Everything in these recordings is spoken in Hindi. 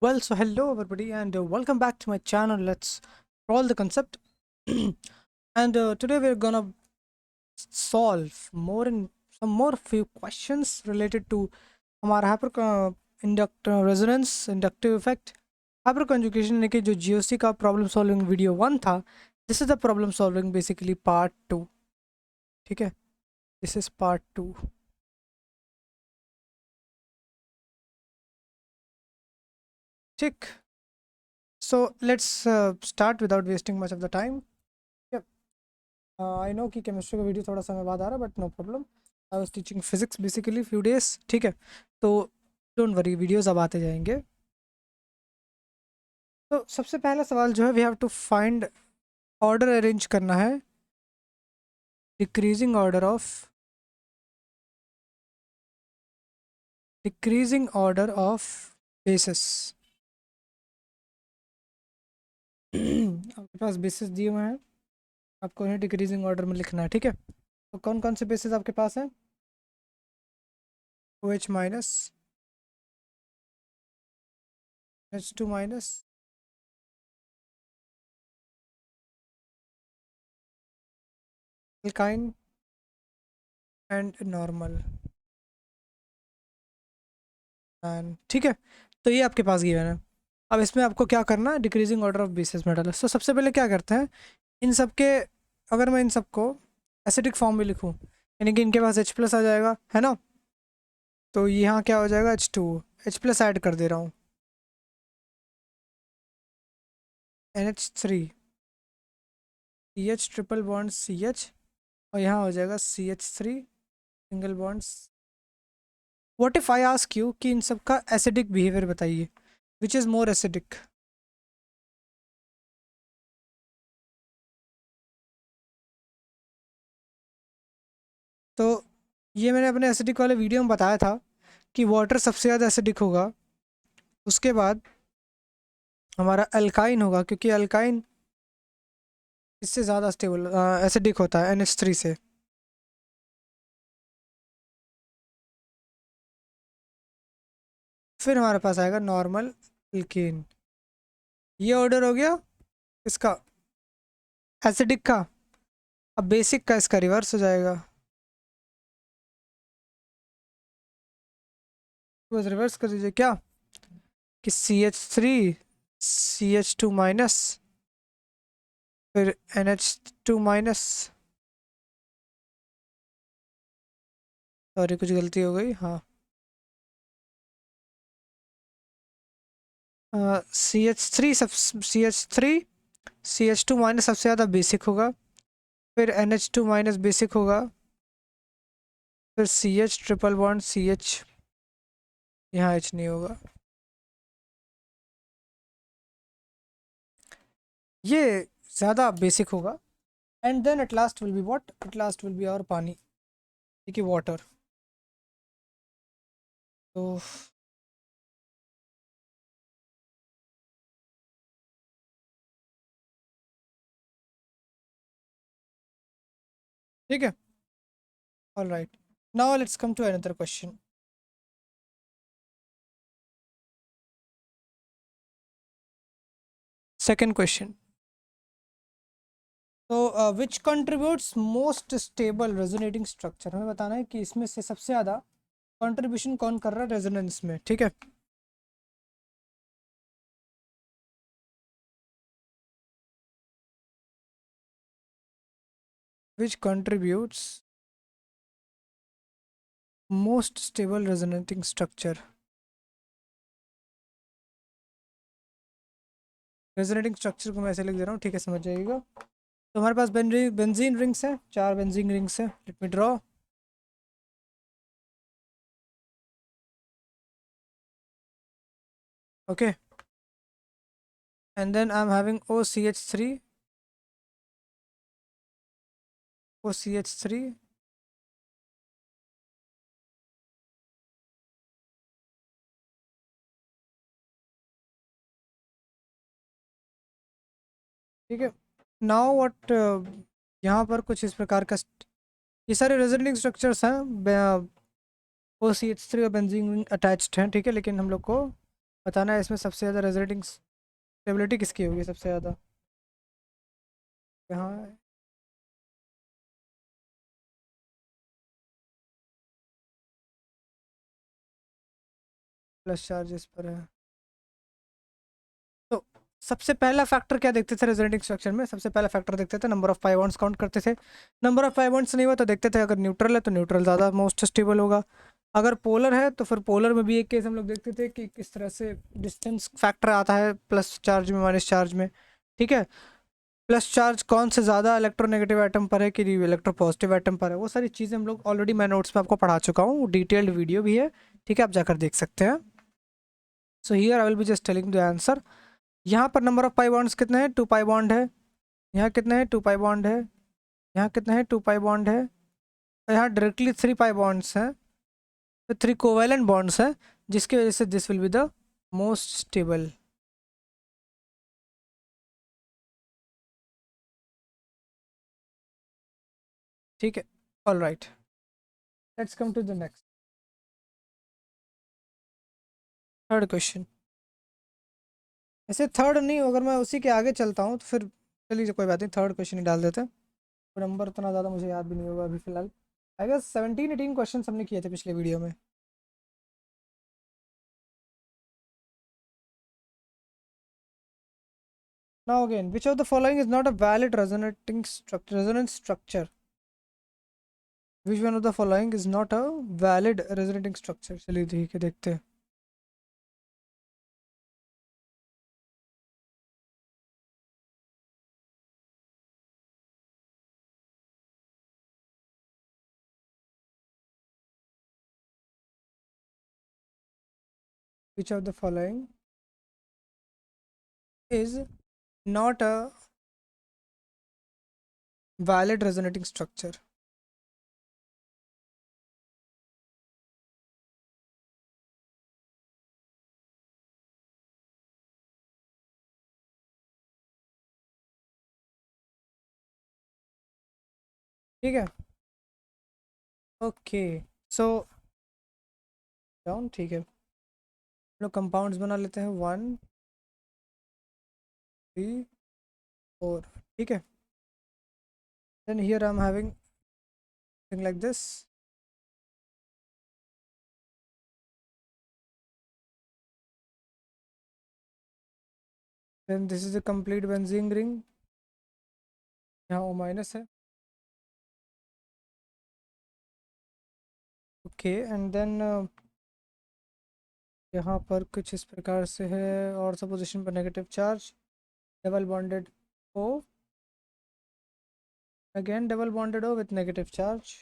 Well, so hello everybody, and welcome back to my channel. Let's roll the concept. And today we're gonna solve more and some more few questions related to हमारा hyper inductor resonance inductive effect hyper conjugation यानी कि जो जीओसी का प्रॉब्लम सॉल्विंग वीडियो 1 था. This is the problem solving basically part 2. ठीक है, दिस इज पार्ट 2. ठीक. So let's start without wasting much of the time. I know कि केमिस्ट्री का वीडियो थोड़ा समय बाद आ रहा है, but no problem. I was teaching physics basically few days. ठीक है, तो डोंट वरी, वीडियोस अब आते जाएंगे. तो सबसे पहला सवाल जो है, we have to find order arrange करना है. Decreasing order of basis. आपके पास बेसिस दिए हुए हैं, आपको इन्हें डिक्रीजिंग ऑर्डर में लिखना है. ठीक है, तो कौन कौन से बेसिस आपके पास हैं? OH minus, H2 minus, alkyne and normal. And ठीक है, तो ये आपके पास गिवन है. अब इसमें आपको क्या करना है? डिक्रीजिंग ऑर्डर ऑफ बेसिस में डाला. सो सबसे पहले क्या करते हैं, इन सब के, अगर मैं इन सबको एसिडिक फॉर्म में लिखूं, यानी कि इनके पास H प्लस आ जाएगा, है ना. तो यहाँ क्या हो जाएगा? H2, H प्लस ऐड कर दे रहा हूँ, NH3, CH triple bond CH, और यहाँ हो जाएगा CH3 single bonds. What if I ask you कि इन सब का एसिडिक बिहेवियर बताइए, विच इज़ मोर एसिडिक? तो ये मैंने अपने एसिडिक वाले वीडियो में बताया था कि वाटर सबसे ज़्यादा एसिडिक होगा, उसके बाद हमारा अल्काइन होगा, क्योंकि अल्काइन इससे ज़्यादा स्टेबल एसिडिक होता है NH3 से. फिर हमारे पास आएगा नॉर्मल अल्केन. ये ऑर्डर हो गया इसका एसिडिक का. अब बेसिक का इसका रिवर्स हो जाएगा. बस रिवर्स कर दीजिए क्या, कि CH3 CH2 माइनस, फिर NH2 माइनस. सॉरी, कुछ गलती हो गई. हाँ, CH3 सब, CH3 CH2 माइनस सबसे ज़्यादा बेसिक होगा, फिर NH2 माइनस बेसिक होगा, फिर CH ट्रिपल बॉन्ड CH, यहाँ H नहीं होगा. ये ज़्यादा बेसिक होगा. And then at last will be what? At last will be और पानी, ठीक है, वाटर. तो ठीक है, all right. Now let's come to another question. Second question. तो which contributes most stable resonating structure, हमें बताना है कि इसमें से सबसे ज़्यादा कंट्रीब्यूशन कौन कर रहा है रेजोनेंस में. ठीक है, which contributes most stable resonating structure. Resonating structure को मैं ऐसे लिख दे रहा हूँ, ठीक है, समझ जाइएगा. तो हमारे पास बेंजीन रिंग्स हैं, 4 बेंजीन रिंग्स हैं. Let me draw. Okay, and then I am having OCH3, OCH3, ठीक है. नाउ व्हाट, यहाँ पर कुछ इस प्रकार का ये सारे रेजोनेटिंग स्ट्रक्चर्स हैं. OCH3 और बेंजीन रिंग अटैच्ड हैं, ठीक है, लेकिन हम लोग को बताना है इसमें सबसे ज़्यादा रेजोनेटिंग स्टेबिलिटी किसकी होगी सबसे ज़्यादा। यहाँ प्लस चार्जेस पर है। तो सबसे पहला फैक्टर क्या देखते थे रेजोनेटिंग स्ट्रक्चर में, सबसे पहला फैक्टर देखते थे number of pi bonds count करते थे। नंबर ऑफ पाई बॉन्ड्स नहीं हुआ तो देखते थे अगर न्यूट्रल है तो न्यूट्रल ज़्यादा मोस्ट स्टेबल होगा, अगर पोलर है तो फिर पोलर में भी एक केस हम लोग देखते थे कि किस तरह से डिस्टेंस फैक्टर आता है प्लस चार्ज में माइनस चार्ज में। ठीक है, प्लस चार्ज कौन से ज़्यादा इलेक्ट्रोनेगेटिव एटम पर है कि इलेक्ट्रो पॉजिटिव एटम पर है, वो सारी चीज़ें हम लोग ऑलरेडी मैं नोट्स में आपको पढ़ा चुका हूँ, डिटेल्ड वीडियो भी है। ठीक है, आप जाकर देख सकते हैं। So here I will be just telling the answer. यहाँ पर नंबर ऑफ पाई बॉन्ड्स कितने हैं, 2 पाई बॉन्ड है। यहाँ कितने हैं, 2 पाई बॉन्ड है। यहाँ कितने हैं, 2 पाई बॉन्ड है। और यहाँ डायरेक्टली 3 पाई बॉन्ड्स हैं, तो 3 कोवेलेंट बॉन्ड्स हैं, जिसकी वजह से this will be the most stable. ठीक है, all right, let's come to the next third question. ऐसे थर्ड नहीं, अगर मैं उसी के आगे चलता हूँ तो फिर चलिए कोई बात नहीं, थर्ड क्वेश्चन ही डाल देते हैं। नंबर उतना ज़्यादा मुझे याद भी नहीं होगा अभी फिलहाल। आई गेस 17-18 क्वेश्चन हमने किए थे पिछले वीडियो में। Now again, which of the following is not a valid resonating structure, resonance structure? Which one of the following is not a valid resonating structure? चलिए ठीक है, देखते हैं। Which of the following is not a valid resonating structure? ठीक है, ओके, सो डाउन। ठीक है, लोग कंपाउंड्स बना लेते हैं, 1 3 4। ठीक है, then here I'm having thing like this. Then this is a complete benzene ring, यहाँ O माइनस है। ओके, एंड देन यहाँ पर कुछ इस प्रकार से है, और सपोजिशन पर negative charge, double bonded O, again double bonded O with negative charge,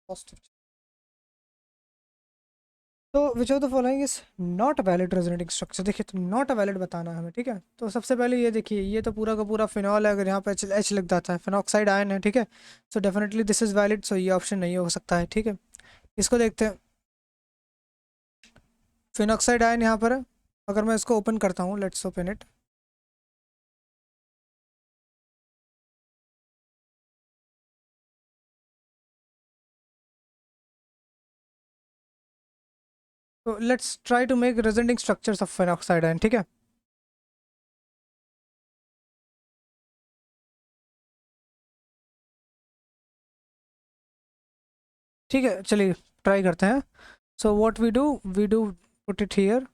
positive charge. तो विच of the following is not valid resonating structure. देखिए, तो नॉट वैलिड बताना है हमें। ठीक है, तो सबसे पहले ये देखिए, ये तो पूरा का पूरा फिनॉल है, अगर यहाँ पे एच लग जाता है, फिनॉक्साइड आयन है। ठीक है, so definitely this is valid, so ये ऑप्शन नहीं हो सकता है। ठीक है, इसको देखते हैं। फिनॉक्साइड आयन यहाँ पर है, अगर मैं इसको ओपन करता हूँ, लेट्स ओपन इट। तो let's try to make resonating structures of phenoxide ion. ठीक है, ठीक है, चलिए ट्राई करते हैं। So what we do put it here,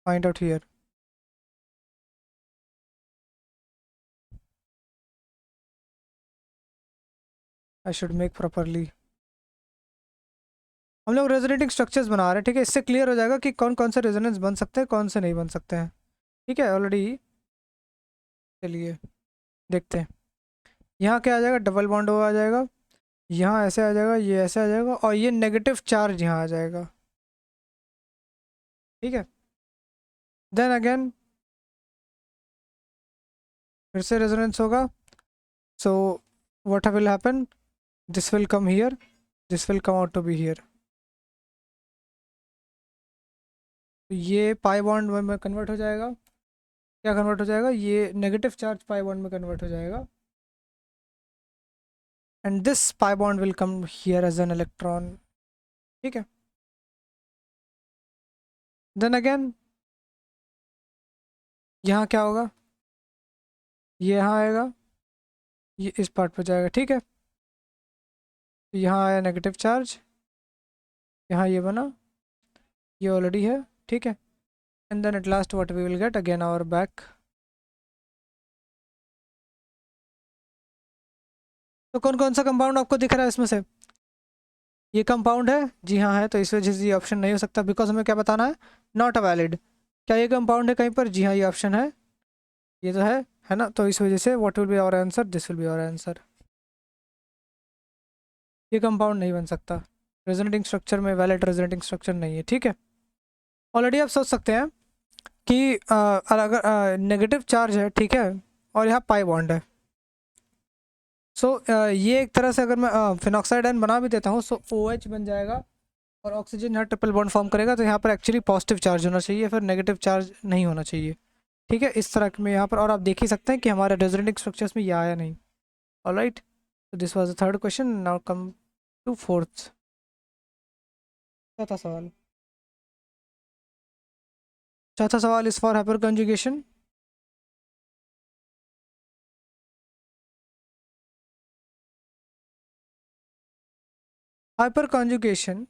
find out here. I should make properly. हम लोग रेजोनेटिंग स्ट्रक्चर्स बना रहे हैं। ठीक है, इससे क्लियर हो जाएगा कि कौन कौन से रेजोनेंस बन सकते हैं, कौन से नहीं बन सकते हैं। ठीक है, ऑलरेडी चलिए देखते हैं। यहाँ क्या आ जाएगा, डबल बॉन्ड हो आ जाएगा, यहाँ ऐसे आ जाएगा, ये ऐसे आ जाएगा, और ये नेगेटिव चार्ज यहाँ आ जाएगा। ठीक है, देन अगेन फिर से रेजोनेंस होगा। So what will happen, this will come here, this will come out to be here. तो ये पाई बॉन्ड में कन्वर्ट हो जाएगा। क्या कन्वर्ट हो जाएगा, ये नेगेटिव चार्ज पाई बॉन्ड में कन्वर्ट हो जाएगा। and this pi bond will come here as an electron. ठीक है, then again यहाँ क्या होगा, ये यहाँ आएगा, ये इस पार्ट पर जाएगा। ठीक है, तो यहाँ आया नेगेटिव चार्ज, यहाँ ये बना, ये ऑलरेडी है। ठीक है, and then at last what we will get again our back. तो कौन कौन सा कंपाउंड आपको दिख रहा है इसमें से? ये कंपाउंड है, जी हाँ है, तो इस वजह से ये ऑप्शन नहीं हो सकता, बिकॉज हमें क्या बताना है, नॉट अ वैलिड। क्या ये कंपाउंड है कहीं पर? जी हाँ, ये ऑप्शन है, ये तो है ना, तो इस वजह से what will be our answer, this will be our answer. ये कंपाउंड नहीं बन सकता, रेजोनेटिंग स्ट्रक्चर में वैलिड रेजोनेटिंग स्ट्रक्चर नहीं है। ठीक है, ऑलरेडी आप सोच सकते हैं कि अगर नेगेटिव चार्ज है, ठीक है, और यहाँ पाई बॉन्ड है, सो ये एक तरह से अगर मैं फिनॉक्साइड आयन बना भी देता हूँ, सो OH बन जाएगा और ऑक्सीजन यहाँ ट्रिपल बॉन्ड फॉर्म करेगा, तो यहाँ पर एक्चुअली पॉजिटिव चार्ज होना चाहिए, फिर नेगेटिव चार्ज नहीं होना चाहिए। ठीक है, इस तरह में यहाँ पर, और आप देख ही सकते हैं कि हमारे रेजोनेटिंग स्ट्रक्चर्स में ये आया नहीं। ऑलराइट, तो this was the third question, now come to fourth, चौथा सवाल। चौथा सवाल is for hyperconjugation. Hyperconjugation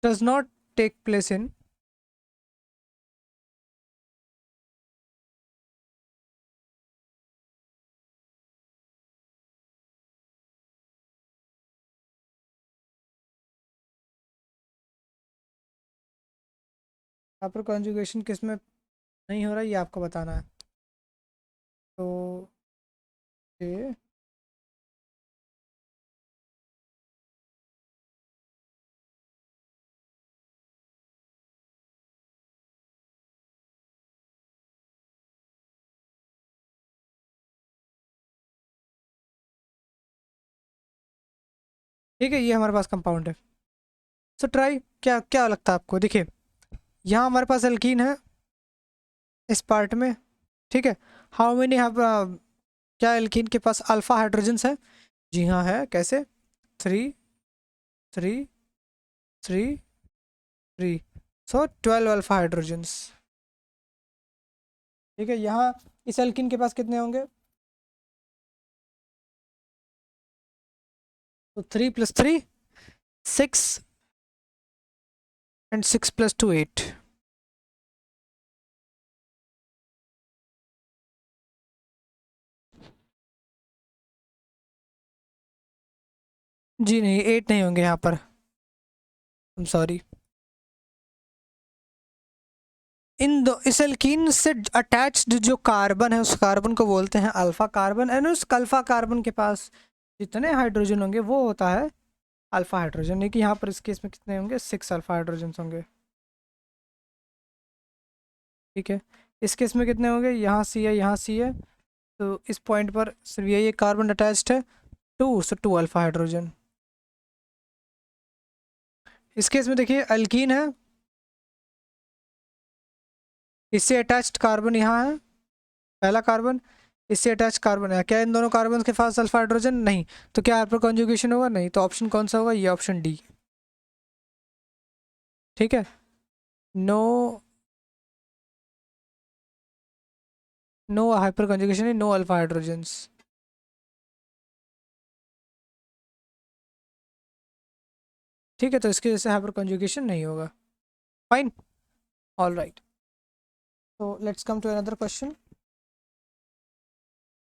does not take place in hyperconjugation किस में नहीं हो रहा है, ये आपको बताना है। तो ये ठीक है, ये हमारे पास कंपाउंड है। सो ट्राई, क्या क्या लगता है आपको? देखिए, यहाँ हमारे पास एल्कीन है इस पार्ट में। ठीक है, हाउ मेनी हैव, क्या एल्कीन के पास अल्फा हाइड्रोजन्स है? जी हाँ है, कैसे? 3 3 3 3, सो 12 अल्फा हाइड्रोजन्स। ठीक है, यहाँ इस एल्कीन के पास कितने होंगे? तो 3 + 3 6, एंड 6 + 2 8। जी नहीं, 8 नहीं होंगे यहाँ पर, आई एम सॉरी। इन दो, इस एल्कीन से अटैच्ड जो कार्बन है, उस कार्बन को बोलते हैं अल्फा कार्बन, एंड उस अल्फा कार्बन के पास जितने हाइड्रोजन होंगे वो होता है अल्फा हाइड्रोजन। नहीं कि यहाँ पर इस केस में कितने होंगे, 6 अल्फा हाइड्रोजन होंगे। ठीक है, इस केस में कितने होंगे, यहाँ सी है, यहाँ सी है, तो इस पॉइंट पर सिर्फ यही कार्बन अटैच्ड है, 2, सो 2 अल्फा हाइड्रोजन। इस केस में देखिए अल्कीन है, इससे अटैच्ड कार्बन यहाँ है, पहला कार्बन, इससे अटैच कार्बन है। क्या इन दोनों कार्बन के पास अल्फा हाइड्रोजन? नहीं, तो क्या हाइपर कॉन्जुगेशन होगा? नहीं, तो ऑप्शन कौन सा होगा? ये ऑप्शन डी। ठीक है, no, no hyperconjugation, no alpha hydrogens. ठीक है, तो इसकी वजह से हाइपर कॉन्जुगेशन नहीं होगा। फाइन, ऑल राइट, तो let's come to another question.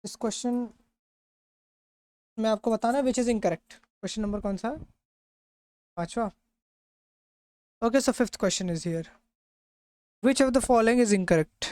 इस क्वेश्चन में आपको बताना है which is incorrect. Question number कौन सा है? पांचवा। Okay, so fifth question is here, which of the following is incorrect?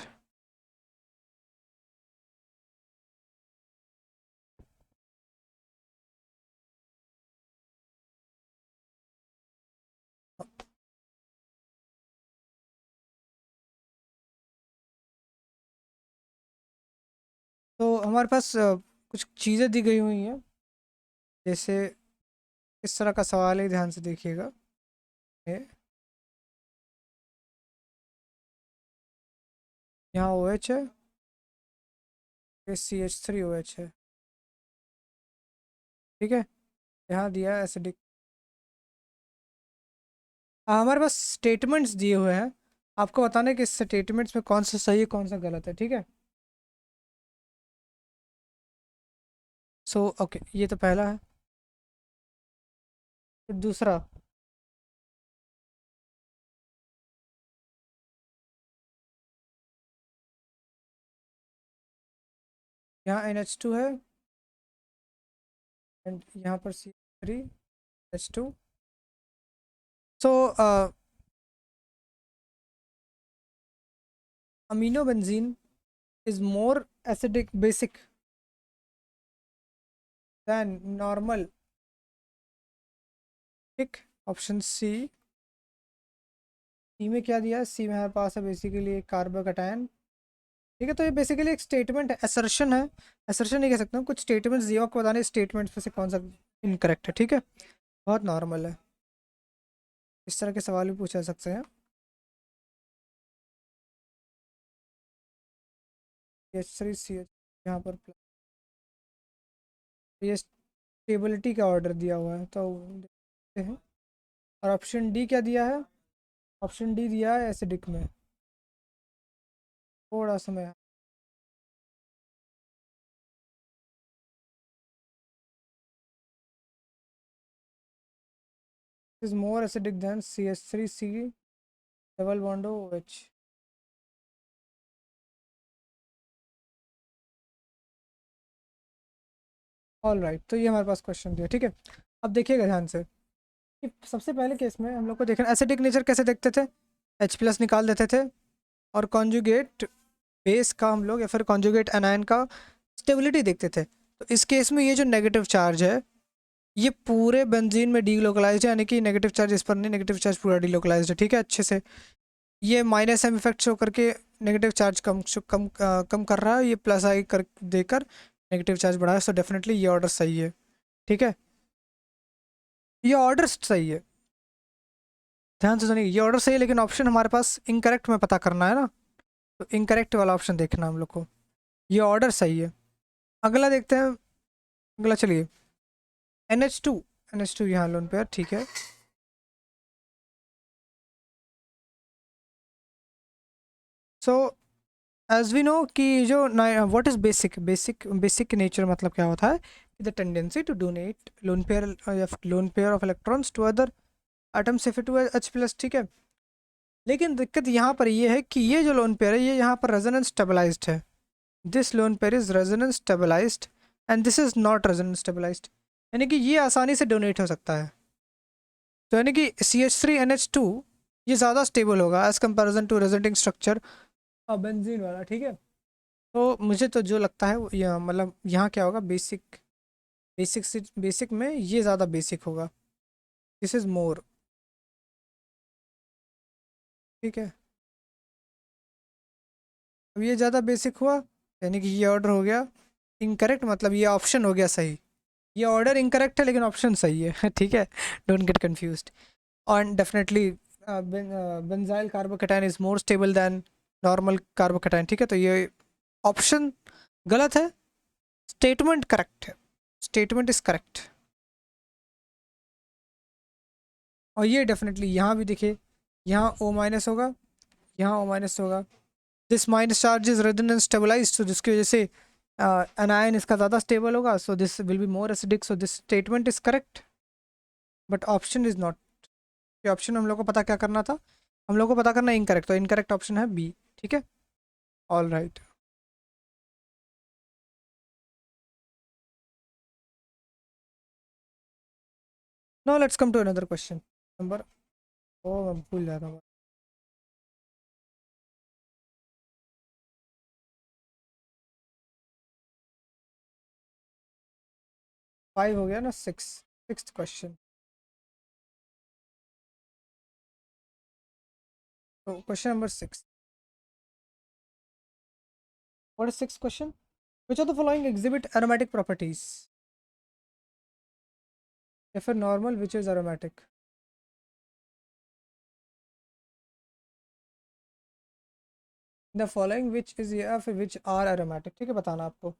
तो हमारे पास कुछ चीज़ें दी गई हुई हैं, जैसे इस तरह का सवाल है, ध्यान से देखिएगा। ये यहाँ OH है, ये CH3OH है, ठीक है। यहाँ दिया एसिडिक। हमारे पास स्टेटमेंट्स दिए हुए हैं, आपको बताना है कि इस स्टेटमेंट्स में कौन सा सही है कौन सा गलत है, ठीक है। सो ओके, ये तो पहला है। फिर दूसरा, यहाँ NH2 है एंड यहाँ पर CH3H2। So amino benzene is more acidic basic than normal, ठीक। ऑप्शन सी में क्या दिया है, सी में हमारे पास है बेसिकली कार्बोकैटायन, ठीक है। तो ये बेसिकली एक स्टेटमेंट है, असर्शन है। असर्शन नहीं कह सकता हूँ, कुछ स्टेटमेंट्स दिया आपको बताने स्टेटमेंट्स में से कौन सा इनकरेक्ट है, ठीक है। बहुत नॉर्मल है, इस तरह के सवाल भी पूछे जा सकते हैं। H3CH यहाँ पर ये स्टेबिलिटी का ऑर्डर दिया हुआ है, तो देखते हैं। और ऑप्शन डी क्या दिया है, ऑप्शन डी दिया है एसिडिक में, थोड़ा समय। Is more acidic then CH3C double bond OH। All right, तो ये हमारे पास क्वेश्चन दिया, ठीक है। अब देखिएगा ध्यान से कि सबसे पहले केस में हम लोग को देखना एसिडिक नेचर कैसे देखते थे, H+ निकाल देते थे, और कॉन्जुगेट बेस का हम लोग या फिर कॉन्जुगेट एनायन का स्टेबिलिटी देखते थे। तो इस केस में ये जो नेगेटिव चार्ज है ये पूरे बेंजीन में डीलोकलाइज्ड है, यानी कि नेगेटिव चार्ज इस पर नहीं, नेगेटिव चार्ज पूरा डीलोकलाइज्ड है, ठीक है। अच्छे से ये -M इफेक्ट शो करके नेगेटिव चार्ज कम कर रहा है, ये प्लस आई कर देकर नेगेटिव चार्ज बढ़ा है। सो डेफिनेटली ये ऑर्डर सही है, ठीक है। ये ऑर्डर सही है, ध्यान से सुनिए, ये ऑर्डर सही है, लेकिन ऑप्शन हमारे पास इनकरेक्ट में पता करना है ना, तो इनकरेक्ट वाला ऑप्शन देखना हम लोग को। ये ऑर्डर सही है। अगला देखते हैं, अगला चलिए NH2। NH2 यहाँ लोन पे है, ठीक है। सो एज वी नो कि जो व्हाट इज बेसिक, बेसिक के नेचर मतलब क्या होता है, the tendency to donate lone pair of electrons to other atoms if it was H+, ठीक है। लेकिन दिक्कत यहाँ पर ये है कि ये जो लोन पेयर है ये यहाँ पर रेजोनेंस स्टेबलाइज्ड है। This lone pair is resonance stabilised and this is not resonance stabilised, यानी कि ये आसानी से डोनेट हो सकता है। तो यानी कि CH3NH2 ये ज़्यादा स्टेबल होगा as comparison to resonating structure benzene वाला, ठीक है। तो मुझे तो जो लगता है मतलब यहाँ क्या होगा, बेसिक में ये ज़्यादा बेसिक होगा, दिस इज़ मोर, ठीक है। अब ये ज़्यादा बेसिक हुआ, यानी कि ये ऑर्डर हो गया इनकरेक्ट, मतलब ये ऑप्शन हो गया सही। ये ऑर्डर इनकरेक्ट है लेकिन ऑप्शन सही है ठीक है, डोंट गेट कंफ्यूज्ड। और definitely benzyl carbocation is more stable then normal carbocation, ठीक है। तो ये ऑप्शन गलत है, स्टेटमेंट करेक्ट है, स्टेटमेंट इज करेक्ट। और ये डेफिनेटली यहाँ भी देखिए, यहाँ O- होगा, यहाँ O- होगा। This minus charge is resonance stabilised, तो जिसकी वजह से एनायन इसका ज़्यादा स्टेबल होगा, so this will be more acidic, so this statement is correct, but option is not. ये ऑप्शन हम लोग को पता क्या करना था, हम लोग को पता करना इनकरेक्ट, तो इनकरेक्ट ऑप्शन है बी, ठीक है। All right, now let's come to another question number, ओ मैं भूल जाता हूँ, 5 हो गया ना, सिक्स्थ क्वेश्चन। तो question number 6, what is sixth question, which of the following exhibit aromatic properties, या फिर normal which is aromatic. The following which is या फिर विच आर एरोमेटिक, ठीक है बताना आपको।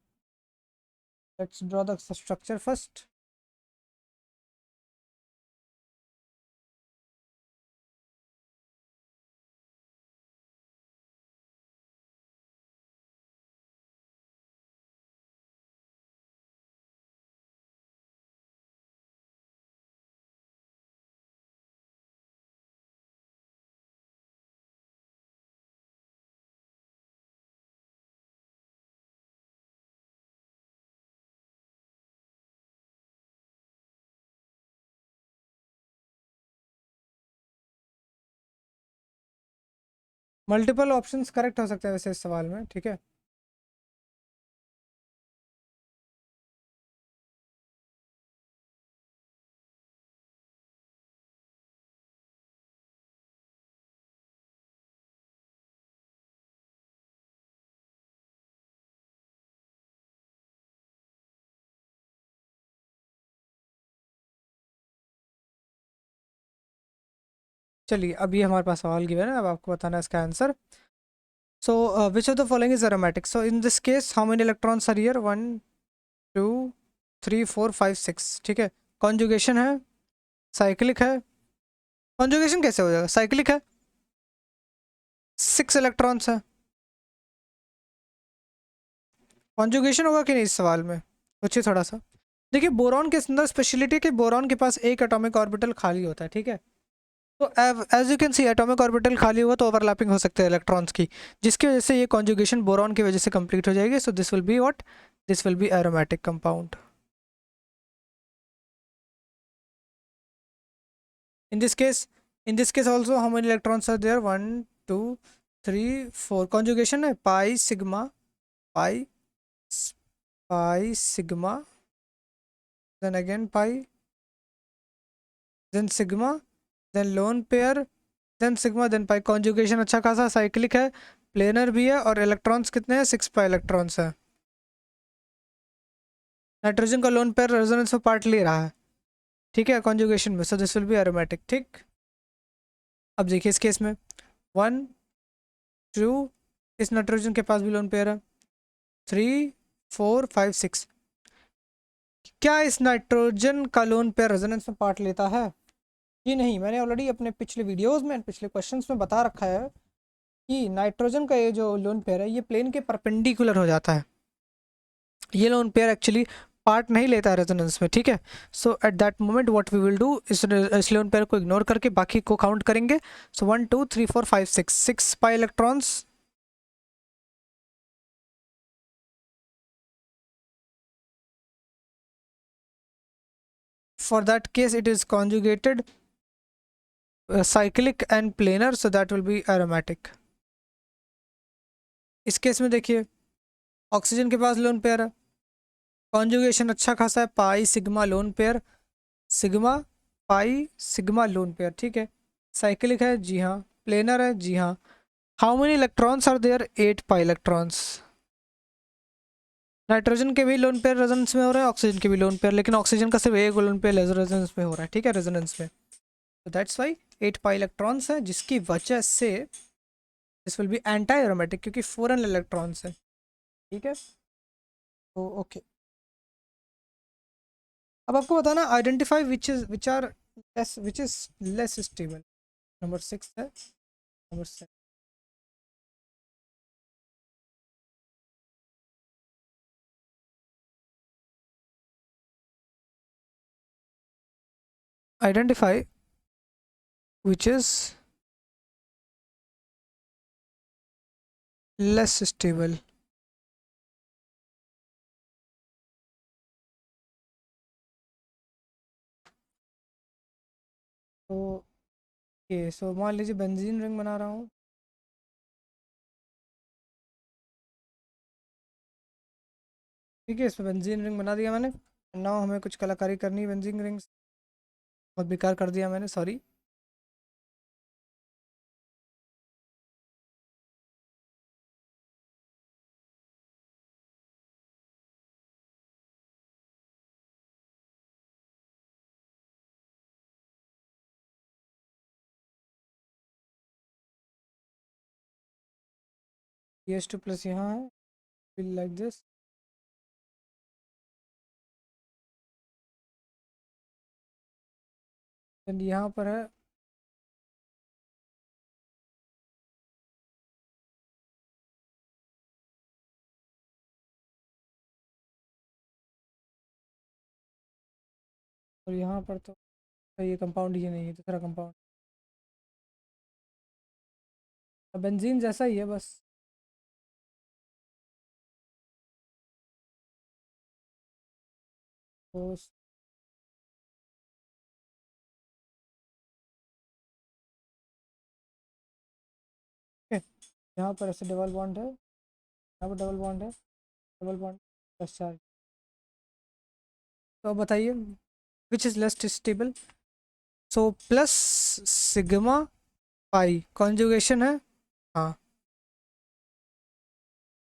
Let's draw the structure first. Multiple options correct हो सकते हैं वैसे इस सवाल में, ठीक है। चलिए अभी हमारे पास सवाल गिवन है, अब आपको बताना है इसका answer. So which of the following is aromatic, so in this case how many electrons are here, 1 2 3 4 5 6, ठीक है। कॉन्जुगेशन है, साइक्लिक है। कॉन्जुगेशन कैसे हो जाएगा, साइक्लिक है, 6 इलेक्ट्रॉन्स है। कॉन्जुगेशन होगा कि नहीं इस सवाल में, सोचिए थोड़ा सा। देखिए बोरॉन के अंदर स्पेशलिटी है कि बोरॉन के पास एक एटॉमिक ऑर्बिटल खाली होता है, ठीक है। तो as you can see atomic orbital खाली हुआ तो ओवरलैपिंग हो सकते हैं इलेक्ट्रॉन्स की, जिसकी वजह से ये कॉन्जुगेशन बोरॉन की वजह से कंप्लीट हो जाएगी। सो this will be what, this will be aromatic compound. In this case, in this case also, how many electrons are there? 1 2 3 4. Conjugation है pi sigma, pi pi sigma, then again pi, then sigma, then lone pair, then sigma, then pi. Conjugation अच्छा खासा साइक्लिक है, प्लेनर भी है, और इलेक्ट्रॉन्स कितने हैं, 6 pi इलेक्ट्रॉन्स है। नाइट्रोजन का लोन पेयर रेजोनेंस में पार्ट ले रहा है, ठीक है, कॉन्जुगेशन में। सो दिस विल बी एरोमेटिक, ठीक। अब देखिए इस केस में 1 2, इस नाइट्रोजन के पास भी लोन पेयर है, 3 4 5 6। क्या इस नाइट्रोजन का लोन पेयर रेजोनेंस में पार्ट लेता है? जी नहीं, मैंने ऑलरेडी अपने पिछले वीडियोस में, पिछले क्वेश्चंस में बता रखा है कि नाइट्रोजन का ये जो लोन पेयर है ये प्लेन के परपेंडिकुलर हो जाता है। ये लोन पेयर एक्चुअली पार्ट नहीं लेता है रेजोनेंस में, ठीक है। So at that moment what we will do, इस लोन पेयर को इग्नोर करके बाकी को काउंट करेंगे। So 1 2 3 4 5 6, 6 pi electrons. For that case it is conjugated, cyclic and planar, so that will be aromatic. इस केस में देखिए ऑक्सीजन के पास लोन पेयर है, कॉन्जुगेशन अच्छा खासा है, pi sigma lone pair, sigma pi sigma lone pair, ठीक है। साइक्लिक है, जी हाँ। प्लेनर है, जी हाँ। How many electrons are there, 8 pi electrons. Nitrogen के भी लोन पेयर रेजोनेंस में हो रहा है, ऑक्सीजन के भी लोन पेयर, लेकिन ऑक्सीजन का सिर्फ एक लोन पेयर रेजोनेंस में हो रहा है, ठीक है, रेजोनेंस में। तो दैट्स वाई 8 पाई इलेक्ट्रॉन्स है, जिसकी वजह से this will B anti aromatic, क्योंकि 4n इलेक्ट्रॉन्स है, ठीक है। तो ओके, अब आपको बताना identify which are less, which is less stable. Number 6 है, number 7। Identify which is less stable. तो ये सो मान लीजिए बेंजीन रिंग बना रहा हूँ, ठीक है। इस पर बेंजीन रिंग बना दिया मैंने। नाउ हमें कुछ कलाकारी करनी है बेंजीन रिंग, बहुत बेकार कर दिया मैंने, सॉरी। CH2 प्लस यहाँ है, फिल लाइक दिस। एंड यहाँ पर है और यहाँ पर तो ये कंपाउंड ही नहीं है, दूसरा कंपाउंड। बेंजीन जैसा ही है बस। तो यहाँ पर ऐसे डबल बॉन्ड है, यहाँ पर डबल बॉन्ड है, डबल बॉन्ड प्लस चार्ज। तो अब बताइए which is less stable. So plus sigma pi conjugation है। हाँ,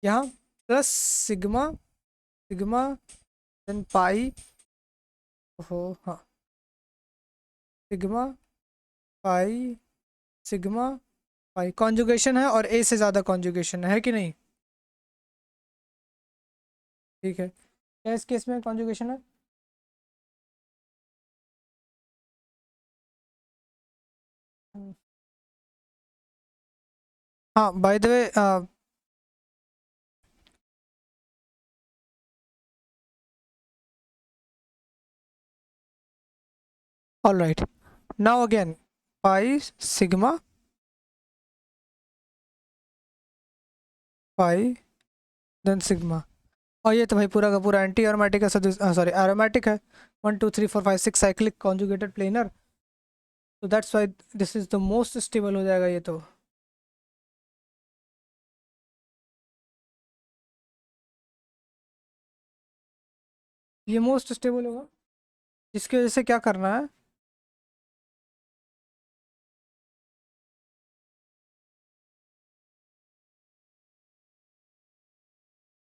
यहाँ plus sigma, sigma than pi. हो हाँ, sigma pi, sigma pi conjugation है और ए से ज़्यादा कॉन्जुगेशन है कि नहीं? ठीक है, क्या इस केस में कॉन्जुगेशन है? हाँ, by the way all right, now again pi sigma pi then sigma. और ये तो भाई पूरा का पूरा एंटी एरोमेटिक है, सॉरी एरोमेटिक है। 1 2 3 4 5 6 साइक्लिक कॉन्जुगेटेड प्लेनर। तो that's why this is the most stable हो जाएगा ये तो। ये मोस्ट स्टेबल होगा, जिसकी वजह से क्या करना है।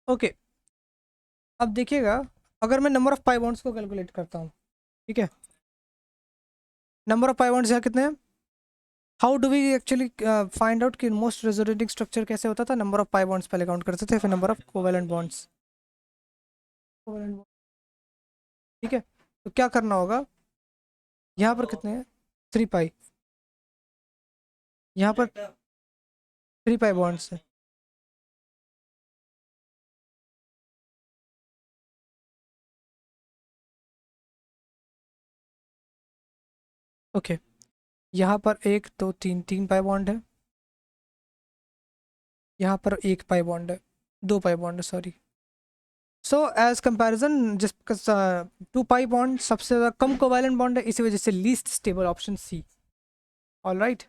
ओके, अब देखिएगा, अगर मैं नंबर ऑफ पाई बॉन्ड्स को कैलकुलेट करता हूँ, ठीक है, नंबर ऑफ पाई बॉन्ड्स यहाँ कितने हैं? How do we actually find out कि मोस्ट रेजोनेटिंग स्ट्रक्चर कैसे होता था? नंबर ऑफ पाई बॉन्ड्स पहले काउंट करते थे, फिर number of covalent bonds. Covalent, ठीक है। तो क्या करना होगा, यहाँ पर कितने हैं? 3 पाई, यहाँ पर 3 पाई बॉन्ड्स है। ओके, यहाँ पर 1 2 3 3 पाई बॉन्ड है, यहाँ पर 1 पाई बॉन्ड है, 2 पाई बॉन्ड है सॉरी। सो एज कंपैरिजन, जिस 2 पाई बॉन्ड सबसे ज़्यादा कम कोवैलेंट बॉन्ड है, इसी वजह से least stable option C. All right,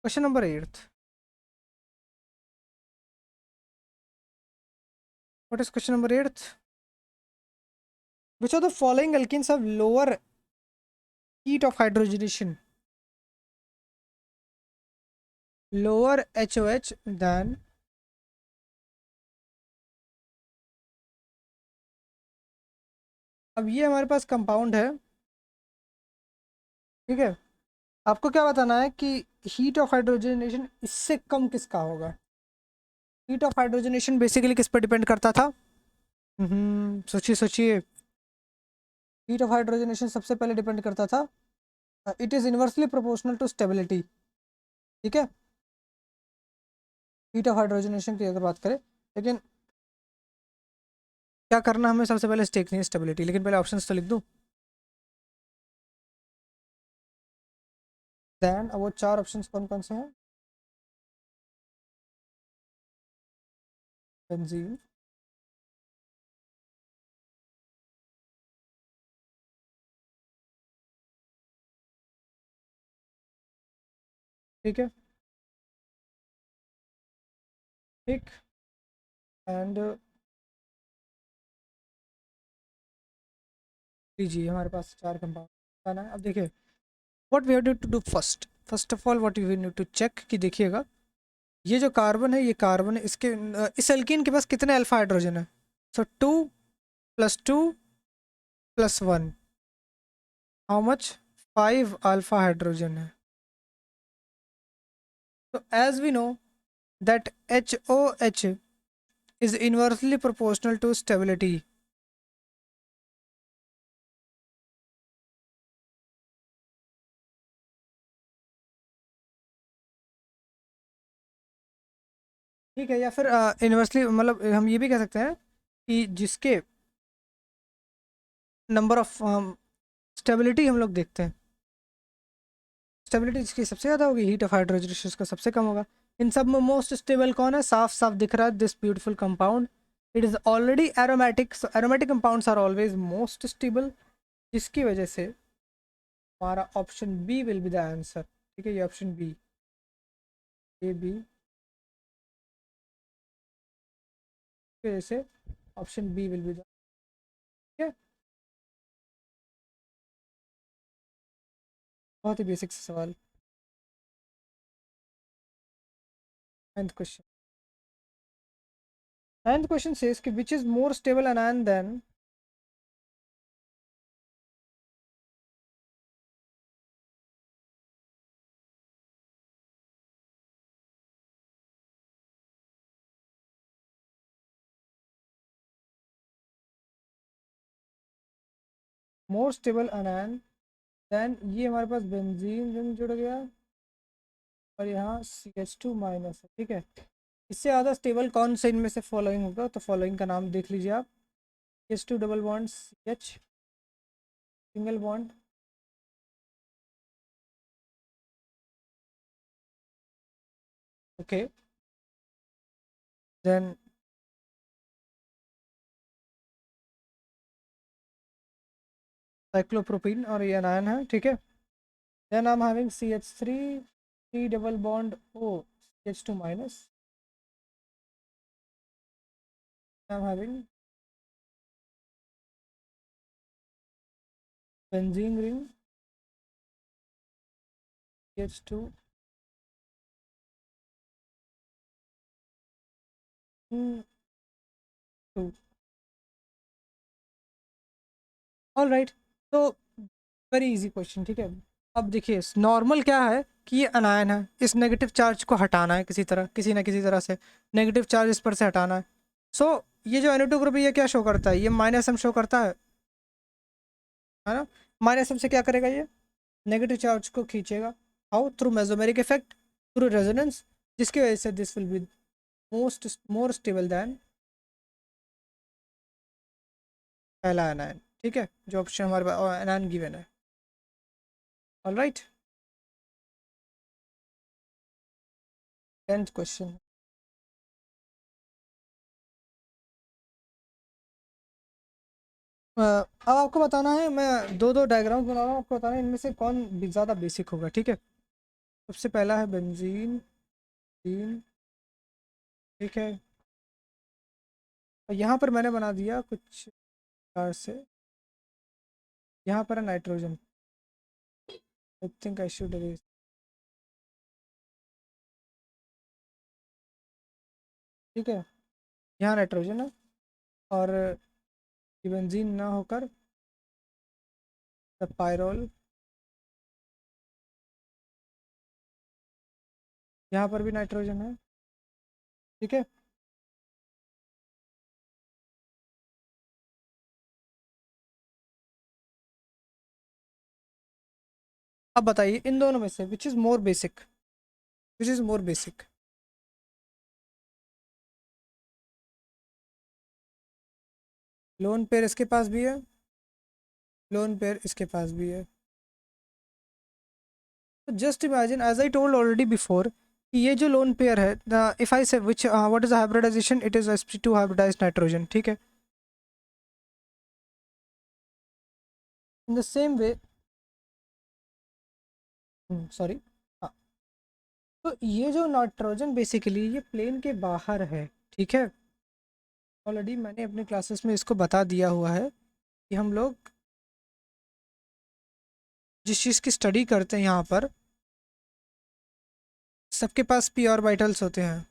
question number 8। What is question number 8? Which of the following alkenes have lower heat of hydrogenation, lower HOH than? अब ये हमारे पास कंपाउंड है, ठीक है। आपको क्या बताना है कि हीट ऑफ हाइड्रोजनेशन इससे कम किसका होगा? हीट ऑफ हाइड्रोजनेशन बेसिकली किस पर डिपेंड करता था? सोचिए सोचिए। हीट ऑफ हाइड्रोजनेशन सबसे पहले डिपेंड करता था, it is inversely proportional to stability, ठीक है, हीट ऑफ हाइड्रोजनेशन की अगर बात करें। लेकिन क्या करना हमें, सबसे पहले स्टेक नहीं स्टेबिलिटी, लेकिन पहले ऑप्शंस तो लिख दूं। देन अब वो 4 ऑप्शंस कौन कौन से हैं? बेंजीन, ठीक है, ठीक, एंड लीजिए हमारे पास 4 कंपाउंड आना है। अब देखिए what we have to do first, first of all what we need to check कि देखिएगा, ये जो कार्बन है, ये कार्बन है, इसके इस एल्कीन के पास कितने अल्फा हाइड्रोजन है? सो 2 + 2 + 1, हाउ मच? 5 अल्फा हाइड्रोजन है। So as we know that HOH is inversely proportional to stability. ठीक है, या फिर इन्वर्सली मतलब हम ये भी कह सकते हैं कि जिसके नंबर ऑफ स्टेबिलिटी हम लोग देखते हैं, स्टेबिलिटी जिसकी सबसे ज़्यादा होगी, हीट ऑफ हाइड्रोजन का सबसे कम होगा। इन सब में मोस्ट स्टेबल कौन है? साफ साफ दिख रहा है, this beautiful compound, it is already aromatic, so aromatic compounds are always most stable, जिसकी वजह से हमारा option B will be the answer. ठीक है, ये ऑप्शन बी, ए बी की वजह से option B will be the, ठीक है, बहुत ही बेसिक सवाल। 9th question. 9th question says कि which is more stable anion than more stable anion than, ये हमारे पास बेंजीन रिंग जुड़ गया और यहाँ CH2 है। ठीक है, इससे ज़्यादा स्टेबल कौन सा इनमें से फॉलोइंग होगा? तो फॉलोइंग का नाम देख लीजिए आप, H2 double bond CH, single bond, okay, then cyclopropene और ये अनायन है। ठीक है, then I am having CH3 3 double bond O CH2 minus, I am having benzene ring CH2 2। All right, तो वेरी इजी क्वेश्चन। ठीक है, अब देखिए नॉर्मल क्या है कि ये अनायन है, इस नेगेटिव चार्ज को हटाना है किसी तरह, किसी ना किसी तरह से नेगेटिव चार्ज इस पर से हटाना है। सो ये जो NO2 ग्रुप है ये क्या शो करता है? ये -M शो करता है ना। -M से क्या करेगा? ये नेगेटिव चार्ज को खींचेगा। How? Through mesomeric effect, through resonance, जिसकी वजह से this will be more stable then पहला एनायन। ठीक है, जो ऑप्शन हमारे पास एनायन गिवन है। All right, 10th question. अब आपको बताना है, मैं दो दो डायग्राम्स बना रहा हूँ, आपको बताना है इनमें से कौन ज़्यादा बेसिक होगा। ठीक है, सबसे पहला है बेंजीन, तीन, ठीक है, और यहाँ पर मैंने बना दिया कुछ प्रकार से, यहाँ पर है nitrogen, I think I should erase, ठीक है, यहाँ नाइट्रोजन है और ये बेंजीन ना होकर पायरोल, यहाँ पर भी नाइट्रोजन है। ठीक है, अब बताइए इन दोनों में से which is more basic, which is more basic? Lone pair इसके पास भी है, लोन पेयर इसके पास भी है। Just imagine as I told already before, ये जो लोन पेयर है, if I say which what is hybridisation, it is sp2 hybridised nitrogen. ठीक है, in the same way, sorry, हाँ, तो ये जो नाइट्रोजन बेसिकली ये प्लेन के बाहर है। ठीक है, ऑलरेडी मैंने अपने क्लासेस में इसको बता दिया हुआ है कि हम लोग जिस चीज़ की स्टडी करते हैं यहाँ पर सबके पास p ऑर्बिटल्स होते हैं,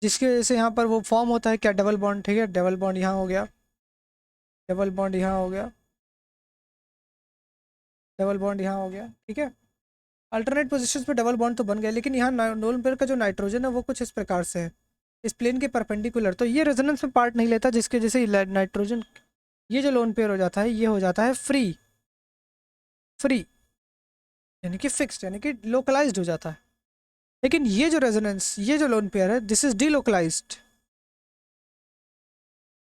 जिसकी वजह से यहाँ पर वो फॉर्म होता है क्या? Double bond. ठीक है, डबल बॉन्ड यहाँ हो गया, डबल बॉन्ड यहाँ हो गया, डबल बॉन्ड यहाँ हो गया, ठीक है। अल्टरनेट पोजीशंस पे डबल बॉन्ड तो बन गया, लेकिन यहाँ लोन पेयर का जो नाइट्रोजन है वो कुछ इस प्रकार से है, इस प्लेन के परपेंडिकुलर, तो ये रेजोनेंस में पार्ट नहीं लेता, जिसके जैसे नाइट्रोजन, ये जो लोन पेयर हो जाता है ये हो जाता है फ्री, फ्री यानी कि फिक्स्ड, यानी कि लोकलाइज्ड हो जाता है। लेकिन ये जो रेजोनेंस, ये जो लोन पेयर है, दिस इज डीलोकलाइज्ड,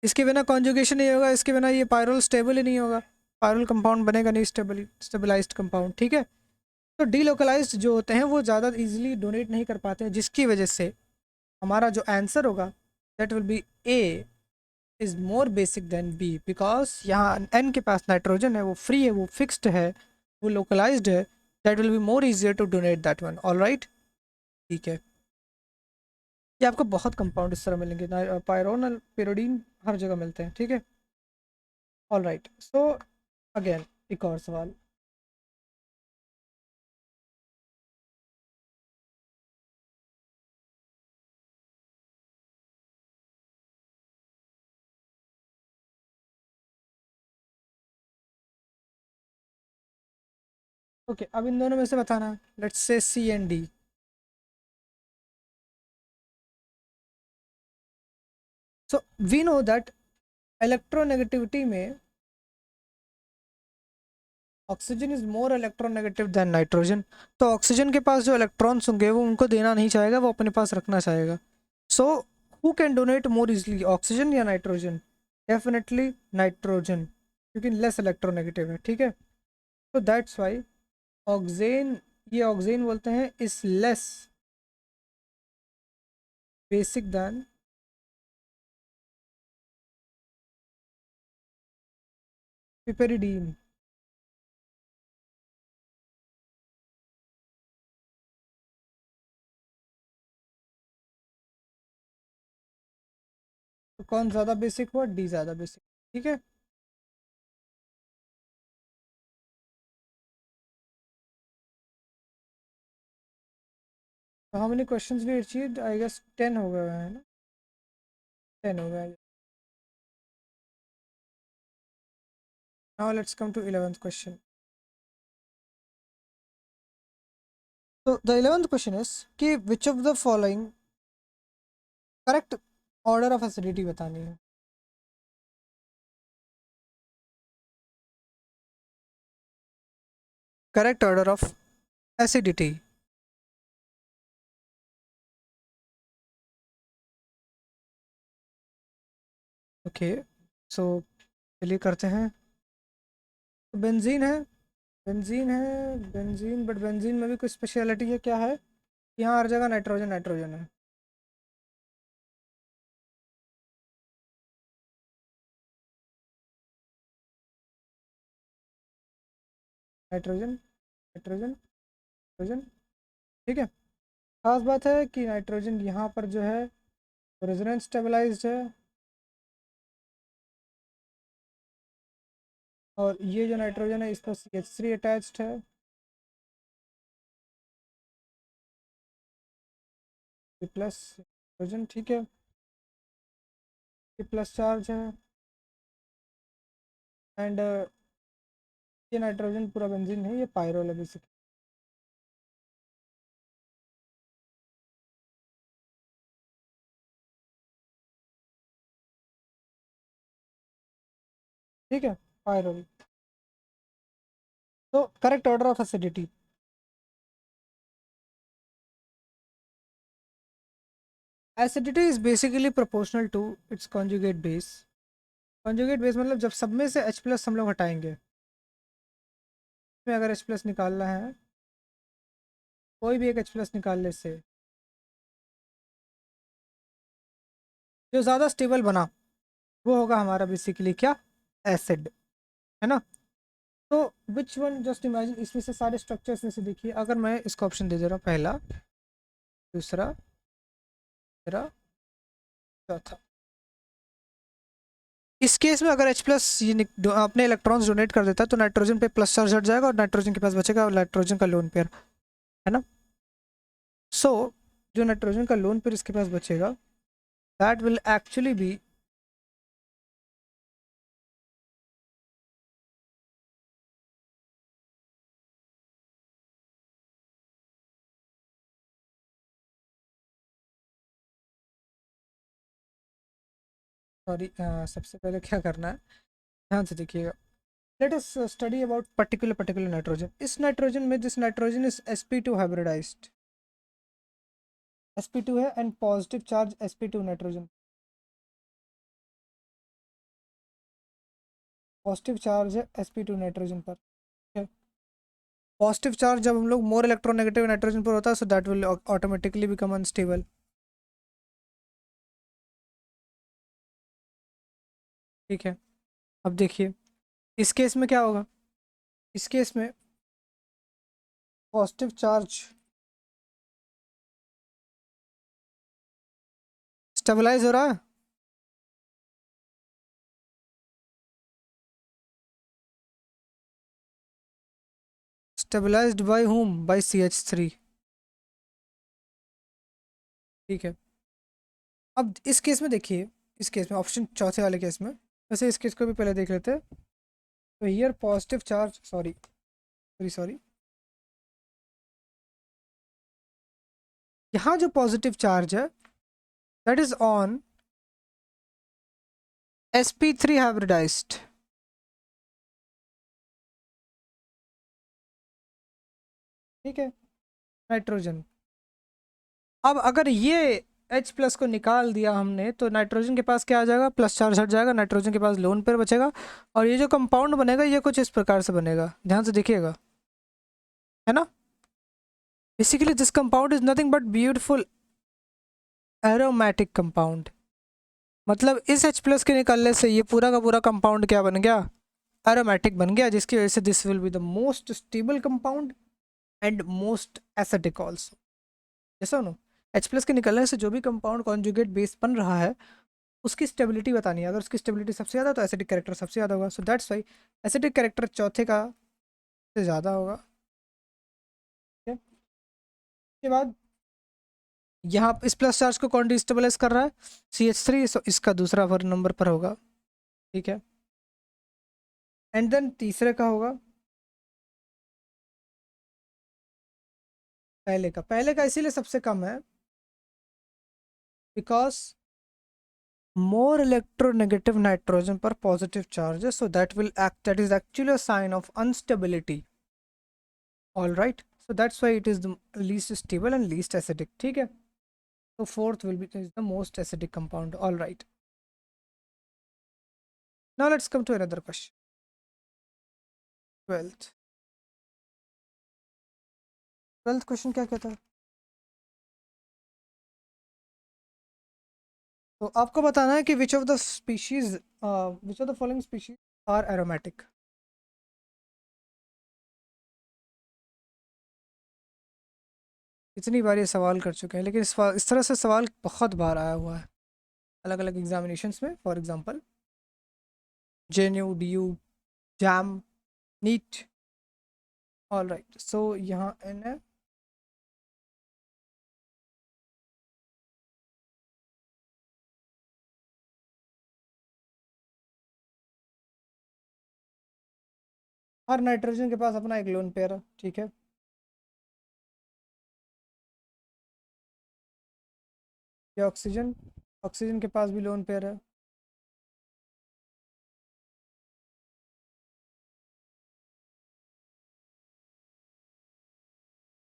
इसके बिना कॉन्जुगेशन नहीं होगा, इसके बिना ये पायरोल स्टेबल ही नहीं होगा, पायरोल कंपाउंड बनेगा नहीं, स्टेबलाइज्ड कंपाउंड, ठीक है। तो डीलोकलाइज्ड जो होते हैं वो ज़्यादा इजीली डोनेट नहीं कर पाते हैं, जिसकी वजह से हमारा जो आंसर होगा that will be A is more basic than B, because यहाँ एन के पास नाइट्रोजन है, वो फ्री है, वो फिक्स्ड है, वो लोकलाइज्ड है, that will be more easier to donate that one. All right, ठीक है। ये आपको बहुत कंपाउंड इस तरह मिलेंगे, पायरोन और pyridine हर जगह मिलते हैं, ठीक है। ऑल राइट, सो अगेन एक और सवाल। ओके अब इन दोनों में से बताना, let's say C and D. So we know that electronegativity में oxygen is more electronegative than nitrogen, तो ऑक्सीजन के पास जो इलेक्ट्रॉन्स होंगे वो उनको देना नहीं चाहेगा, वो अपने पास रखना चाहेगा। So who can donate more easily, oxygen या नाइट्रोजन? डेफिनेटली नाइट्रोजन, क्योंकि लेस इलेक्ट्रोनेगेटिव है, ठीक है। तो दैट्स वाई ऑक्सेन, ये ऑक्सेन बोलते हैं, इज लेस बेसिक दैन पिपेरिडीन। तो कौन ज़्यादा बेसिक हुआ? डी ज़्यादा बेसिक, ठीक है। तो how many questions we achieved? I guess 10 हो गए हैं ना, 10 हो गए। Now let's come to 11th question. तो द 11th क्वेश्चन इज कि which of the following, correct order of acidity बतानी है। Correct order of acidity. Okay, so चलिए करते हैं। तो बेंजीन है, बेंजीन है, बेंजीन, बट बेंजीन में भी कुछ स्पेशलिटी है, क्या है? यहाँ हर जगह नाइट्रोजन नाइट्रोजन है, नाइट्रोजन नाइट्रोजन नाइट्रोजन, ठीक है। खास बात है कि नाइट्रोजन यहाँ पर जो है रेजोनेंस स्टेबलाइज्ड है, और ये जो नाइट्रोजन है इस पर CH3 अटैच्ड है, ये प्लस नाइट्रोजन, ठीक है, ये प्लस चार्ज है, एंड ये नाइट्रोजन पूरा बेंजीन है, ये पायरोल है बेसिक, ठीक है, पायरोल। तो correct order of acidity, acidity is basically proportional to its conjugate base. Conjugate base मतलब जब सब में से H प्लस हम लोग हटाएंगे, में अगर H प्लस निकालना है, कोई भी एक H प्लस निकालने से जो ज़्यादा स्टेबल बना वो होगा हमारा बेसिकली क्या? एसिड, है ना। तो विच वन, जस्ट इमेजिन, इसमें से सारे स्ट्रक्चर्स में से देखिए, अगर मैं इसका ऑप्शन दे दे रहा हूँ, पहला, दूसरा, तीसरा, चौथा, इस केस में अगर H प्लस ये अपने इलेक्ट्रॉन्स डोनेट कर देता है तो नाइट्रोजन पे प्लस चार्ज हट जाएगा और नाइट्रोजन के पास बचेगा और नाइट्रोजन का लोन पेयर, है ना। सो जो नाइट्रोजन का लोन पेयर इसके पास बचेगा, that will actually be sorry, सबसे पहले क्या करना है, ध्यान से देखिएगा। Let us study about particular nitrogen. इस नाइट्रोजन में this nitrogen is sp2 hybridised, sp2 है and positive charge sp2 nitrogen, positive charge है sp2 नाइट्रोजन पर। पॉजिटिव चार्ज जब हम लोग मोर इलेक्ट्रोनेगेटिव नाइट्रोजन पर होता है, so that will automatically become unstable. ठीक है, अब देखिए इस केस में क्या होगा। इस केस में पॉजिटिव चार्ज स्टेबलाइज हो रहा है, stabilised bye whom, bye CH3। ठीक है, अब इस केस में देखिए, इस केस में ऑप्शन चौथे वाले केस में, वैसे इस केस को भी पहले देख लेते हैं। तो here positive charge, sorry sorry sorry, यहाँ जो पॉजिटिव चार्ज है that is on sp3 hybridised. ठीक है, नाइट्रोजन। अब अगर ये H प्लस को निकाल दिया हमने, तो नाइट्रोजन के पास क्या आ जाएगा, प्लस चार्ज हट जाएगा, नाइट्रोजन के पास लोन पेयर बचेगा, और ये जो कंपाउंड बनेगा ये कुछ इस प्रकार से बनेगा, ध्यान से देखिएगा, है ना। Basically this compound is nothing but beautiful aromatic compound. मतलब इस H प्लस के निकलने से ये पूरा का पूरा कंपाउंड क्या बन गया, एरोमेटिक बन गया, जिसकी वजह से this will be the most stable compound and most acidic also. जैसा नो, H प्लस के निकलने से जो भी कंपाउंड कॉन्जुगेट बेस बन रहा है उसकी स्टेबिलिटी बतानी है। अगर उसकी स्टेबिलिटी सबसे ज़्यादा तो एसिडिक कैरेक्टर सबसे ज़्यादा होगा, so that's why acidic character चौथे का से ज़्यादा होगा। ठीक है, उसके बाद यहाँ इस प्लस चार्ज को कौन डिस्टेबलाइज कर रहा है, CH3, सो इसका दूसरा नंबर पर होगा। ठीक है, एंड देन तीसरे का होगा पहले का इसीलिए सबसे कम है because more electronegative nitrogen per positive charges, so that will act, that is actually a sign of instability. All right, so that's why it is the least stable and least acidic. ठीक है, so fourth will be is the most acidic compound. All right, now let's come to another question. 12th 12th question क्या कहता है, तो आपको बताना है कि which of the species which of the following species are aromatic. इतनी बार ये सवाल कर चुके हैं, लेकिन इस तरह से सवाल बहुत बार आया हुआ है अलग अलग एग्जामिनेशंस में। For example JNU, DU, JAM, NEET। All right, so यहाँ N है, हर नाइट्रोजन के पास अपना एक लोन पेयर है। ठीक है, ये ऑक्सीजन, ऑक्सीजन के पास भी लोन पेयर है।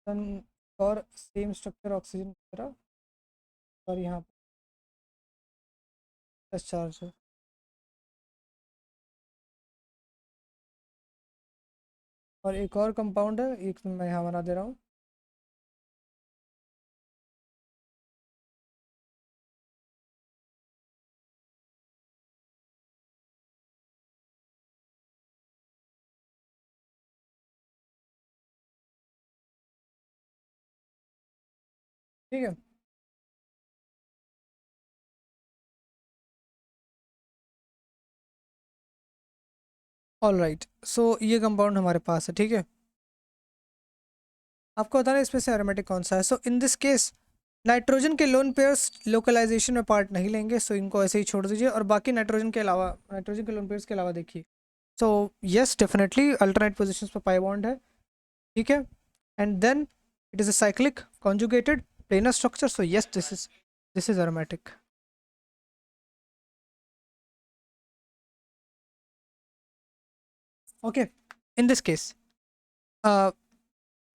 देन और सेम स्ट्रक्चर ऑक्सीजन की तरह, और यहाँ प्लस चार्ज है। और एक और कंपाउंड है, एक मैं यहाँ बना दे रहा हूँ, ठीक है। ऑल राइट, सो ये कंपाउंड हमारे पास है। ठीक है, आपको बताना है इसमें से एरोमेटिक कौन सा है। सो इन दिस केस नाइट्रोजन के लोन पेयर्स लोकलाइजेशन में पार्ट नहीं लेंगे, सो इनको ऐसे ही छोड़ दीजिए, और बाकी नाइट्रोजन के अलावा, नाइट्रोजन के लोन पेयर्स के अलावा देखिए। So yes, definitely alternate position पर पाई बॉन्ड है। ठीक है, and then it is a cyclic conjugated planar structure, so yes, this is aromatic. Okay, in this case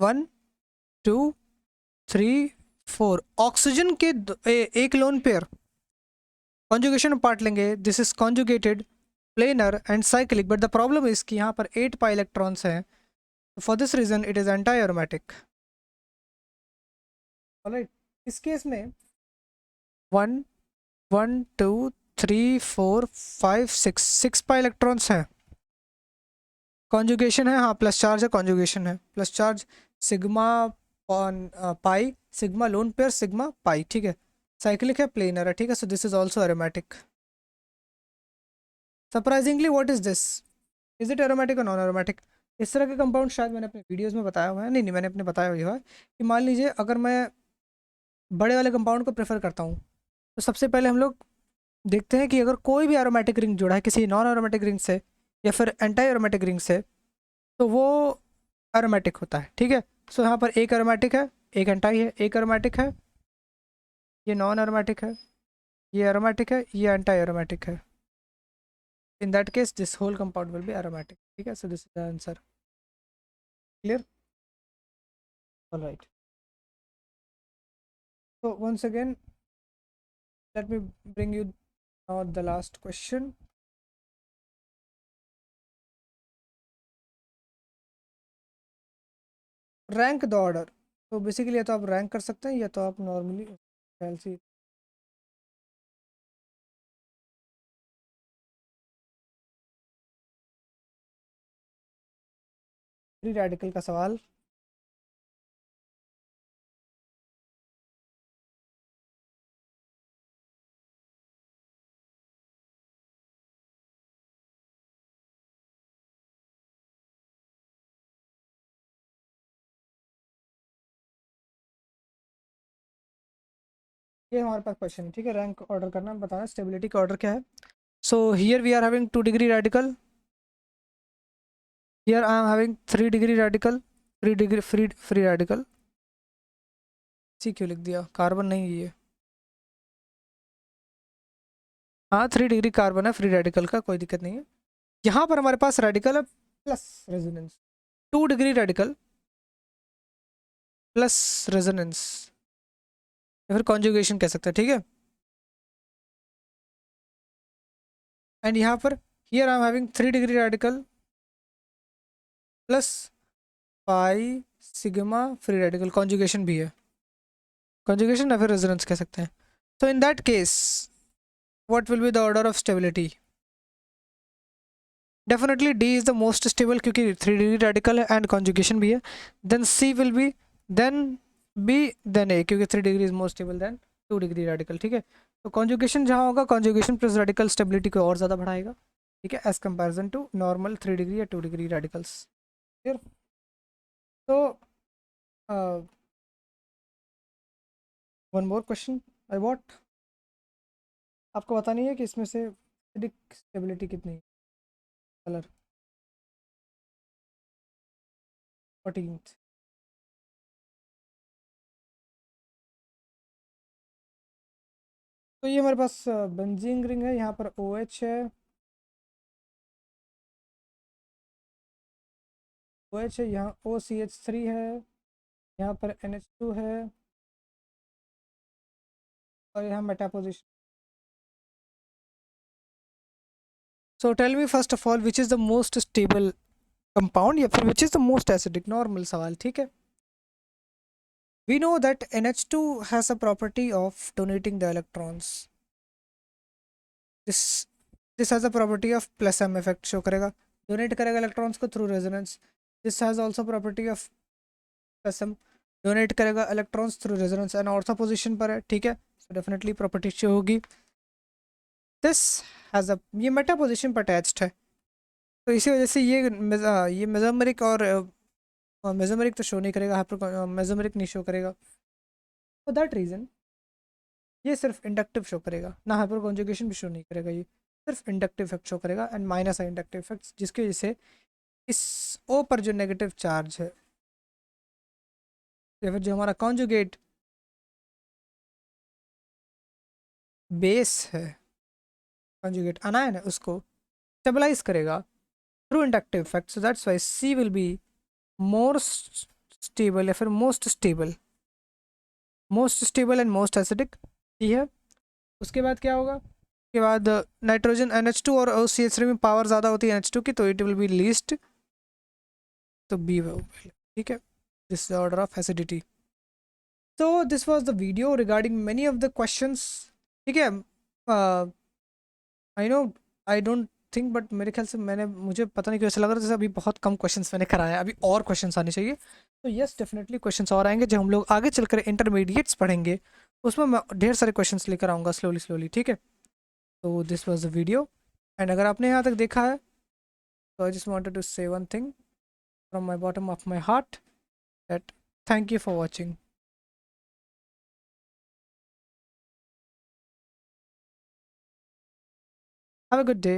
1 2 3 4 oxygen के एक लोन पेयर कॉन्जुगेशन पार्ट लेंगे, this is conjugated planar and cyclic, but the problem is कि यहाँ पर 8 पाई इलेक्ट्रॉन्स हैं, for this reason it is antiaromatic. Alright, इस केस में 1 1 2 3 4 5 6 पाई इलेक्ट्रॉन्स हैं, कॉन्जुगेशन है, हाँ प्लस चार्ज है, कॉन्जुगेशन है, plus charge sigma pi, sigma lone pair sigma pi, ठीक है, साइक्लिक है, प्लेनर है, ठीक है, so this is also aromatic. Surprisingly what is this, is it aromatic और नॉन एरोमेटिक? इस तरह के कंपाउंड शायद मैंने अपने वीडियोस में बताया हुआ है, नहीं नहीं मैंने अपने बताया हुआ है कि मान लीजिए अगर मैं बड़े वाले कंपाउंड को प्रेफर करता हूँ, तो सबसे पहले हम लोग देखते हैं कि अगर कोई भी एरोमेटिक रिंग जुड़ा है किसी नॉन एरोमेटिक रिंग से या फिर एंटी एरोमेटिक रिंग से, तो वो एरोमेटिक होता है, ठीक है। सो यहाँ पर एक एरोमेटिक है, एक एंटी है, एक एरोमेटिक है, ये नॉन एरोमेटिक है, ये एरोमेटिक है, ये एंटी एरोमेटिक है। In that case this whole compound will be aromatic, ठीक है, so this is the answer. Clear? Alright, so once again let me bring you now the last question. Rank the order, तो बेसिकली या तो आप रैंक कर सकते हैं या तो आप नॉर्मली एलसी। फ्री रेडिकल का सवाल, ये हमारे पास क्वेश्चन है, ठीक है, रैंक ऑर्डर करना बताना, स्टेबिलिटी का ऑर्डर क्या है। So here we are having 2 degree radical, here I am having 3 degree radical, free radical, C क्यों लिख दिया, कार्बन नहीं ये, हाँ 3 डिग्री कार्बन है फ्री रेडिकल का, कोई दिक्कत नहीं है। यहाँ पर हमारे पास रेडिकल है plus resonance, 2 degree radical plus resonance या फिर कॉन्जुगेशन कह सकते हैं, ठीक है। एंड यहाँ पर here I am having 3 degree radical plus pi sigma free radical, conjugation भी है, कॉन्जुगेशन या फिर रेजोनेंस कह सकते हैं। तो in that case what will be the order of stability? Definitely D is the most stable क्योंकि 3 डिग्री रेडिकल है एंड कॉन्जुगेशन भी है, then C will be, then B, then A, क्योंकि 3 degree is most stable than 2 degree radical, ठीक है। तो कॉन्जुगेशन जहाँ होगा, कॉन्जुगेशन प्लस रेडिकल स्टेबिलिटी को और ज़्यादा बढ़ाएगा, ठीक है, as comparison to normal 3 degree या 2 डिग्री रेडिकल्स। फिर तो one more question I want, आपको पता नहीं है कि इसमें से एसिडिक स्टेबिलिटी कितनी है, कलर 14th। तो ये हमारे पास बेंजीन रिंग है, यहाँ पर ओ एच है, ओ एच है, यहाँ ओ सी एच थ्री है, यहाँ पर एन एच टू है, और यहाँ meta position. So tell me first of all which is the most stable compound या फिर which is the most acidic, normal सवाल, ठीक है। We know that NH2 has a property of donating the electrons, this this has a property of plus M effect show करेगा, डोनेट करेगा इलेक्ट्रॉन्स को through resonance, this has also property of plus M, donate करेगा electrons through resonance and ortho position पर है, ठीक है, सो डेफिनेटली प्रॉपर्टी शो होगी। दिस हैज़ अ, ये मेटा पोजिशन पर अटैच्ड है, तो इसी वजह से ये मेजोमेरिक और मेजोमेरिक तो शो नहीं करेगा, हाइपर मेजोमेरिक नहीं शो करेगा, फॉर दैट रीज़न ये सिर्फ इंडक्टिव शो करेगा, ना हाइपर कॉन्जुगेशन भी शो नहीं करेगा, ये सिर्फ इंडक्टिव इफेक्ट शो करेगा एंड माइनस है इंडक्टिव इफेक्ट्स, जिसकी वजह से इस ओ पर जो नेगेटिव चार्ज है या फिर जो हमारा कॉन्जुगेट बेस है, कॉन्जुगेट अनायन है, उसको स्टेबलाइज करेगा through inductive effect, so that's why C will be more stable या फिर most stable and most acidic, ठीक है। उसके बाद क्या होगा, उसके बाद नाइट्रोजन NH2 और OCH3 में पावर ज़्यादा होती है NH2 की, तो इट विल बी लीस्ट, तो बी, ठीक है। This order of acidity. तो this was the video regarding many of the questions, ठीक है। I know, I don't think, but मेरे ख्याल से मुझे पता नहीं क्यों ऐसा लग रहा है जैसे अभी बहुत कम क्वेश्चंस मैंने कराए हैं, अभी और क्वेश्चंस आने चाहिए। तो यस, डेफिनेटली क्वेश्चंस और आएंगे, जब हम लोग आगे चलकर इंटरमीडिएट्स पढ़ेंगे उसमें मैं ढेर सारे क्वेश्चंस लेकर आऊँगा स्लोली स्लोली, ठीक है। तो this was the video, and अगर आपने यहाँ तक देखा है तो आई जस्ट वांटेड टू से one thing from my bottom of my heart, that thank you for watching. Have a good day.